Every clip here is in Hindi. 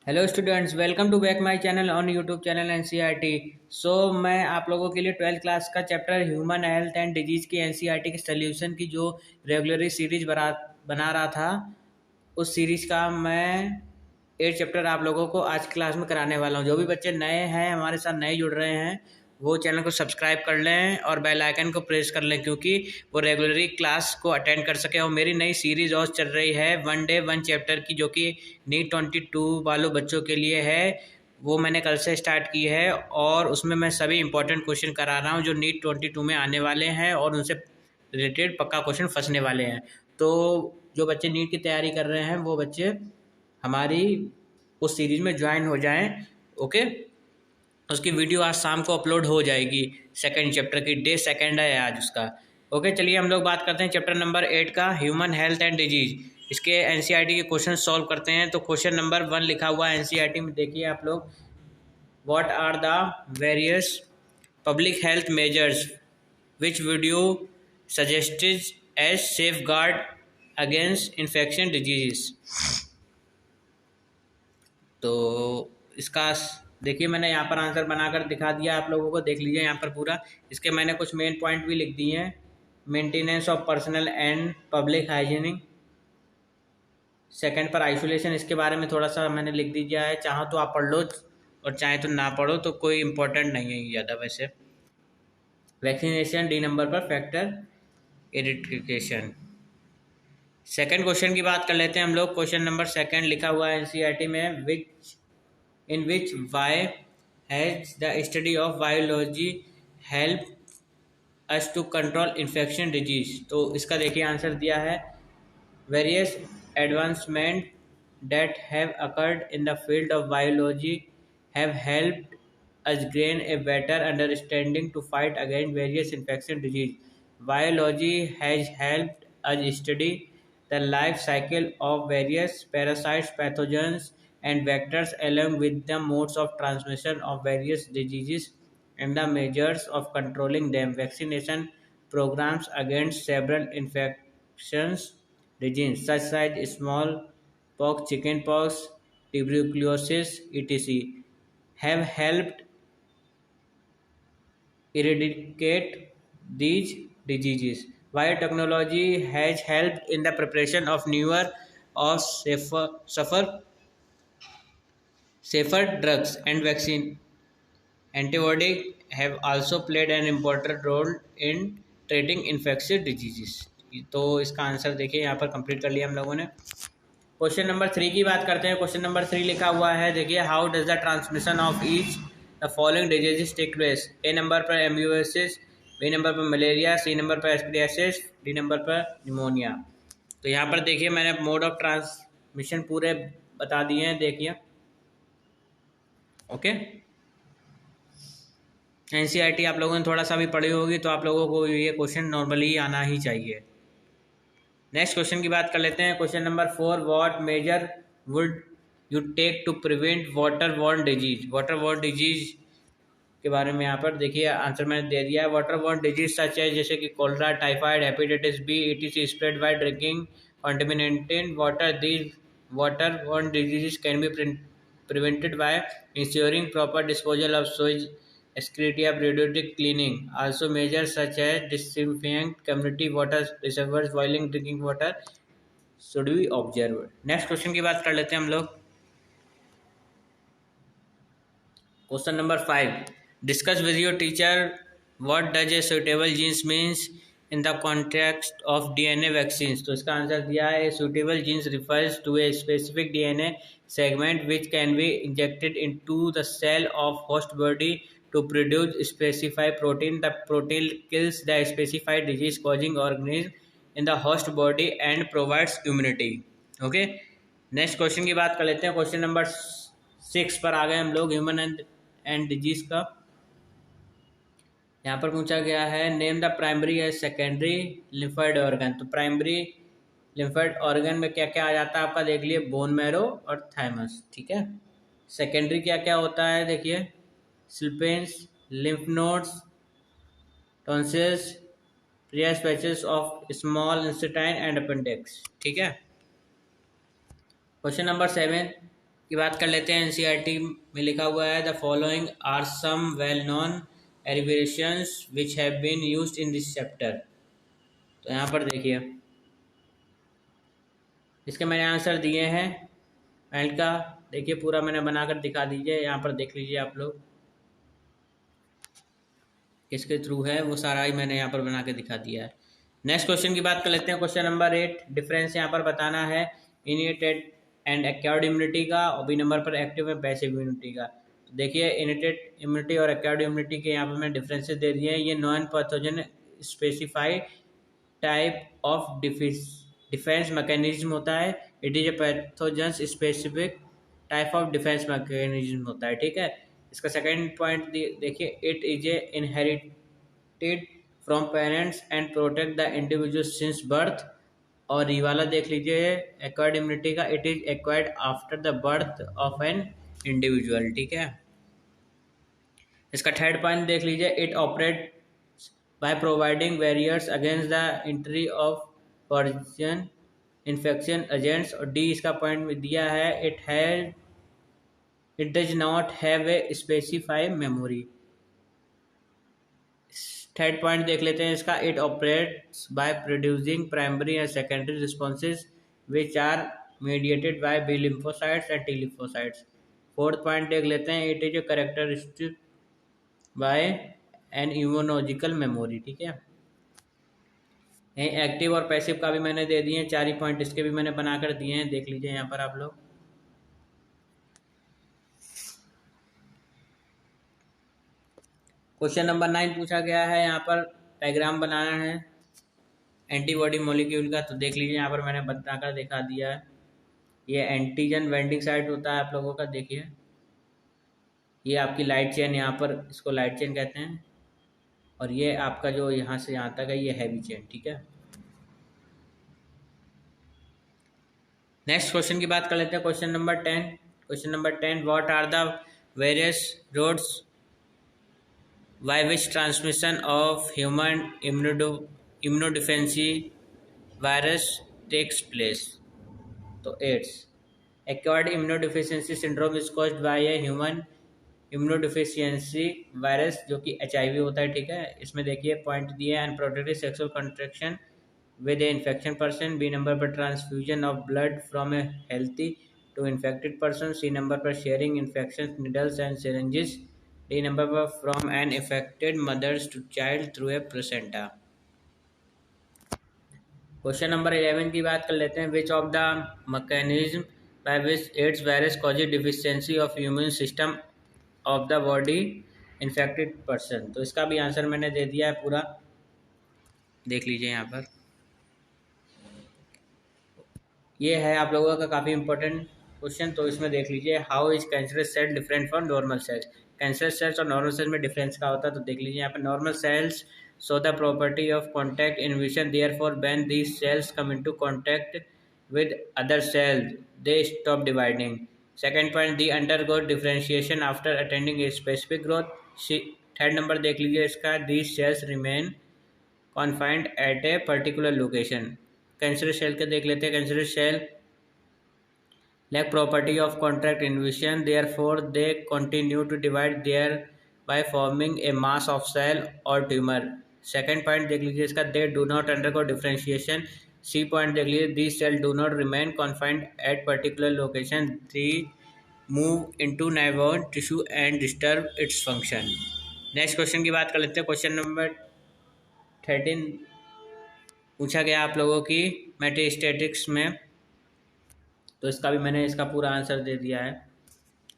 Hello students, welcome to back my channel on YouTube channel NCERT. मैं आप लोगों के लिए 12th क्लास का chapter human health and disease की एनसीईआरटी के सोल्यूशन की जो रेगुलरली सीरीज बना रहा था, उस सीरीज़ का मैं 8 चैप्टर आप लोगों को आज क्लास में कराने वाला हूँ। जो भी बच्चे नए हैं, हमारे साथ नए जुड़ रहे हैं, वो चैनल को सब्सक्राइब कर लें और बेल आइकन को प्रेस कर लें, क्योंकि वो रेगुलरली क्लास को अटेंड कर सकें। और मेरी नई सीरीज़ और चल रही है वन डे वन चैप्टर की, जो कि नीट 22 वालों बच्चों के लिए है। वो मैंने कल से स्टार्ट की है और उसमें मैं सभी इंपॉर्टेंट क्वेश्चन करा रहा हूँ जो नीट 22 में आने वाले हैं और उनसे रिलेटेड पक्का क्वेश्चन फंसने वाले हैं। तो जो बच्चे नीट की तैयारी कर रहे हैं वो बच्चे हमारी उस सीरीज में ज्वाइन हो जाएं। ओके, उसकी वीडियो आज शाम को अपलोड हो जाएगी। सेकंड चैप्टर की डे सेकंड है आज उसका। ओके, चलिए हम लोग बात करते हैं चैप्टर नंबर 8 का, ह्यूमन हेल्थ एंड डिजीज। इसके एनसीईआरटी के क्वेश्चन सॉल्व करते हैं। तो क्वेश्चन नंबर 1 लिखा हुआ है एनसीईआरटी में, देखिए आप लोग। What are the various public health measures which would you suggested as safeguard against infection disease. तो इसका देखिए, मैंने यहाँ पर आंसर बनाकर दिखा दिया आप लोगों को, देख लीजिए यहाँ पर पूरा। इसके मैंने कुछ मेन पॉइंट भी लिख दिए हैं। Maintenance of personal and public hygienic. Second पर आइसोलेशन, इसके बारे में थोड़ा सा मैंने लिख दिया है। चाहो तो आप पढ़ लो और चाहे तो ना पढ़ो, तो कोई इम्पोर्टेंट नहीं है ज़्यादा वैसे। वैक्सीनेशन, डी नंबर पर फैक्टर इरिटेशन। सेकंड क्वेश्चन की बात कर लेते हैं हम लोग। क्वेश्चन नंबर सेकंड लिखा हुआ है एनसीईआरटी में, in which why has the study of biology help us to control infection disease। तो इसका देखिए आंसर दिया है, various advancement that have occurred in the field of biology have helped us gain a better understanding to fight against various infection disease। Biology has helped us study the life cycle of various parasites, pathogens, and vectors, along with the modes of transmission of various diseases and the measures of controlling them. Vaccination programs against several infections diseases such as smallpox, chickenpox, tuberculosis, etc., have helped eradicate these diseases. Biotechnology has helped in the preparation of newer or safer drugs and vaccine. Antibiotics have also played an important role in treating infectious diseases। तो इसका आंसर देखिए यहाँ पर कंप्लीट कर लिया हम लोगों ने। क्वेश्चन नंबर 3 की बात करते हैं। क्वेश्चन नंबर 3 लिखा हुआ है, देखिए, how does the transmission of each the following diseases take place. A number पर एम्यूसिस, बी नंबर पर मलेरिया, सी नंबर पर एस्पिरियासिस, डी नंबर पर निमोनिया। तो यहाँ पर देखिए मैंने मोड ऑफ ट्रांसमिशन पूरे बता दिए हैं, देखिए। ओके, एनसीईआरटी आप लोगों ने थोड़ा सा भी पढ़ी होगी, तो आप लोगों को ये क्वेश्चन नॉर्मली आना ही चाहिए। नेक्स्ट क्वेश्चन की बात कर लेते हैं। Question number 4, what measure would you take to prevent water borne disease. Water borne disease के बारे में यहाँ पर देखिए आंसर मैंने दे दिया है। वाटर बॉर्न डिजीज सच है जैसे कि cholera, typhoid, hepatitis B, ETC spread by drinking contaminated water. These water borne disease can be prevented by ensuring proper disposal of sewage, excreta, periodic cleaning. Also measures such as disinfecting community water reservoirs, boiling drinking water should be observed। Next question की बात कर लेते हैं हम लोग। Question number 5, discuss with your teacher what does a suitable genes means in the context of DNA vaccine. तो इसका आंसर दिया है, suitable genes refers to a specific DNA segment which can be injected into the cell of host body to produce specified protein. The protein kills the specified disease causing organism in the host body and provides immunity। okay, next question की बात कर लेते हैं। क्वेश्चन नंबर 6 पर आ गए हम लोग, ह्यूमन एंड डिजीज का। यहाँ पर पूछा गया है, name the primary and secondary lymphoid organ. तो प्राइमरी लिम्फोइड ऑर्गन में क्या क्या आ जाता है आपका, देख लिए, बोन मैरो और थाइमस। ठीक है, सेकेंडरी क्या क्या होता है, देखिए, spleens, lymph nodes, tonsils, Peyer's patches of small intestine and appendix. ठीक है। क्वेश्चन नंबर 7, की बात कर लेते हैं। एनसीईआरटी में लिखा हुआ है the following are some well known abbreviations which have been used in this chapter. तो यहाँ पर देखिए इसके मैंने आंसर दिए हैं। एंड का देखिए पूरा मैंने बनाकर दिखा दीजिए, यहाँ पर देख लीजिए आप लोग किसके थ्रू है वो सारा ही मैंने यहाँ पर बना के दिखा दिया है। नेक्स्ट क्वेश्चन की बात कर लेते हैं। क्वेश्चन नंबर 8 डिफरेंस यहाँ पर बताना है इनिटेड एंड एक्वायर्ड इम्यूनिटी का, और बी नंबर पर एक्टिव एंड पैसिव इम्यूनिटी का। तो देखिए इनिटेड इम्यूनिटी और एक्वायर्ड इम्यूनिटी के यहाँ पर मैंने डिफरेंसेस दे दिए हैं। ये non pathogen specified type of defence mechanism होता है। It is a pathogen specific type of defence mechanism होता है, ठीक है। इसका सेकंड पॉइंट देखिए it is A inherited from parents and protect the individual since birth. और ये वाला देख लीजिए एक्वायर्ड इम्यूनिटी का, it is acquired after the birth of an individual, ठीक है। इसका थर्ड पॉइंट देख लीजिए it operate by providing barriers against the entry of foreign infection agents. और डी इसका पॉइंट में दिया है it does not have a specified memory. Third point देख लेते हैं इसका, it operates by producing primary and secondary responses which are mediated by B lymphocytes and T lymphocytes. Fourth point देख लेते हैं it is a characteristic by an immunological memory, ठीक है। एक्टिव और पैसिव का भी मैंने दे दिए हैं, 4 ही पॉइंट इसके भी मैंने बनाकर दिए हैं, देख लीजिए यहाँ पर आप लोग। क्वेश्चन नंबर 9 पूछा गया है, यहाँ पर डायग्राम बनाना है एंटीबॉडी मॉलिक्यूल का। तो देख लीजिए यहाँ पर मैंने बनाकर दिखा दिया है। ये एंटीजन बाइंडिंग साइट होता है आप लोगों का, देखिए ये आपकी लाइट चेन, यहाँ पर इसको लाइट चेन कहते हैं। और ये आपका जो यहाँ से यहाँ तक है ये हैवी चेन, ठीक है। नेक्स्ट क्वेश्चन की बात कर लेते हैं। Question number 10। Question number 10 what are the various routes by which transmission of human immunodeficiency virus takes place. तो AIDS acquired immunodeficiency syndrome is caused by a human immunodeficiency virus जो कि HIV होता है, ठीक है। इसमें देखिए पॉइंट दिए हैं unprotected sexual contraction with a infection person, B number पर transfusion of blood from a healthy to infected person, C number पर sharing infections needles and syringes, D number पर from an affected mothers to child through a placenta। Question number 11 की बात कर लेते हैं। Which of the mechanism by which AIDS virus causes deficiency of immune system of the body infected person। तो इसका भी आंसर मैंने दे दिया है पूरा, देख लीजिए यहाँ पर। ये है आप लोगों का काफ़ी इंपॉर्टेंट क्वेश्चन, तो इसमें देख लीजिए how is cancerous cell different from normal cells. Cancerous cells और नॉर्मल सेल्स में डिफरेंस क्या होता है, तो देख लीजिए यहाँ पर normal cells show the property of contact inhibition, therefore when these cells come into contact with other cells they stop dividing. Second point they undergo differentiation after attaining a specific growth. Third number देख लीजिए इसका, these cells remain confined at a particular location. Cancerous cell के देख लेते हैं। Cancerous cell lack property of contract inhibition, therefore they continue to divide thereby forming a mass of cell or tumor। Second point देख लीजिए इसका, they do not undergo differentiation। C point देख लीजिए, these cells do not remain confined at particular location, they move into neighboring tissue and disturb its function। Next question की बात कर लेते हैं। क्वेश्चन नंबर 13 पूछा गया आप लोगों की मेटास्टैटिक्स में, तो इसका भी मैंने इसका पूरा आंसर दे दिया है,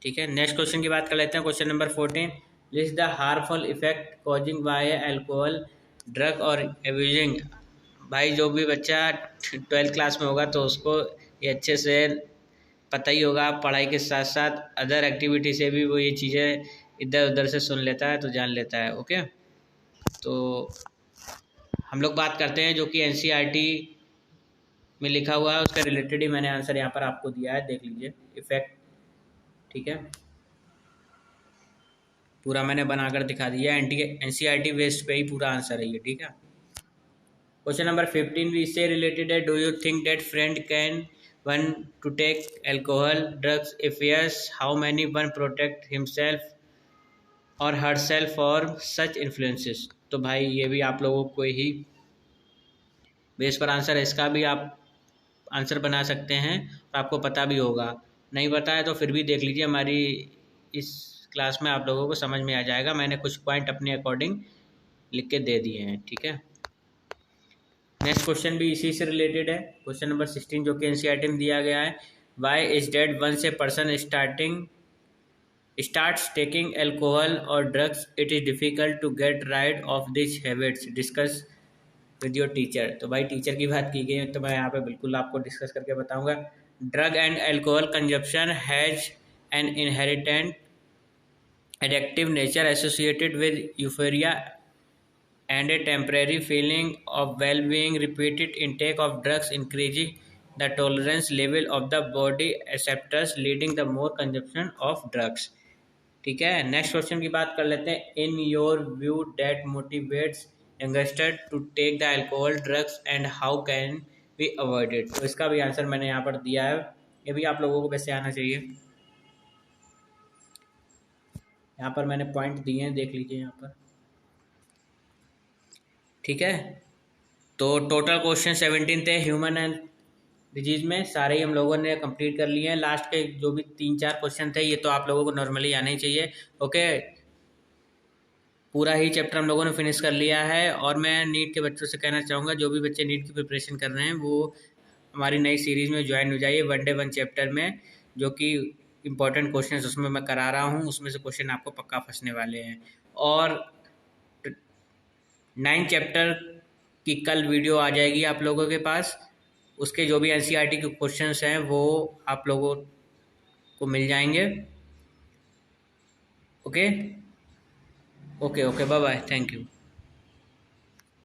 ठीक है। नेक्स्ट क्वेश्चन की बात कर लेते हैं। Question number 14 list the harmful effect causing by alcohol drug और एब्यूजिंग। भाई जो भी बच्चा 12th क्लास में होगा तो उसको ये अच्छे से पता ही होगा, पढ़ाई के साथ साथ अदर एक्टिविटी से भी वो ये चीज़ें इधर उधर से सुन लेता है तो जान लेता है, ओके। तो हम लोग बात करते हैं जो कि एनसीईआरटी में लिखा हुआ है, उसका रिलेटेड ही मैंने आंसर यहाँ पर आपको दिया है, देख लीजिए इफेक्ट, ठीक है। पूरा मैंने बनाकर दिखा दिया है, एनसीईआरटी बेस्ड पे ही पूरा आंसर है ये, ठीक है। क्वेश्चन नंबर 15 भी इससे रिलेटेड है। Do you think that friend can one to take alcohol drugs? If yes, how many one protect himself or herself for such influences? तो भाई ये भी आप लोगों को ही बेस पर आंसर है, इसका भी आप आंसर बना सकते हैं और आपको पता भी होगा। नहीं पता है तो फिर भी देख लीजिए, हमारी इस क्लास में आप लोगों को समझ में आ जाएगा। मैंने कुछ पॉइंट अपने अकॉर्डिंग लिख के दे दिए हैं, ठीक है। नेक्स्ट क्वेश्चन भी इसी से रिलेटेड है, क्वेश्चन नंबर 16 जो कि एनसीईआरटी में दिया गया है। Why is that once a person starts taking alcohol or drugs, it is difficult to get rid of these habits. Discuss with your teacher। तो भाई टीचर की बात की गई है तो मैं यहाँ पे बिल्कुल आपको डिस्कस करके बताऊंगा। Drug and alcohol consumption has an inherent addictive nature associated with euphoria and a temporary feeling of well-being. Repeated intake of drugs increasing the tolerance level of the body receptors, leading the more consumption of drugs। ठीक है, नेक्स्ट क्वेश्चन की बात कर लेते हैं। In your view that motivates youngster to take the alcohol drugs and how can we avoid it? तो इसका भी आंसर मैंने यहाँ पर दिया है, ये भी आप लोगों को वैसे आना चाहिए। यहाँ पर मैंने पॉइंट दिए हैं, देख लीजिए यहाँ पर, ठीक है। तो टोटल क्वेश्चन 17 थे ह्यूमन एंड डिजीज में, सारे ही हम लोगों ने कंप्लीट कर लिए हैं। लास्ट के जो भी 3-4 क्वेश्चन थे ये तो आप लोगों को नॉर्मली आना ही चाहिए। ओके, पूरा ही चैप्टर हम लोगों ने फिनिश कर लिया है। और मैं नीट के बच्चों से कहना चाहूँगा, जो भी बच्चे नीट की प्रिपरेशन कर रहे हैं वो हमारी नई सीरीज़ में ज्वाइन हो जाइए, वन डे वन चैप्टर में, जो कि इम्पोर्टेंट क्वेश्चन उसमें मैं करा रहा हूँ, उसमें से क्वेश्चन आपको पक्का फंसने वाले हैं। और 9 चैप्टर की कल वीडियो आ जाएगी आप लोगों के पास, उसके जो भी एनसीईआरटी के क्वेश्चंस हैं वो आप लोगों को मिल जाएंगे। Okay okay okay, bye bye, thank you.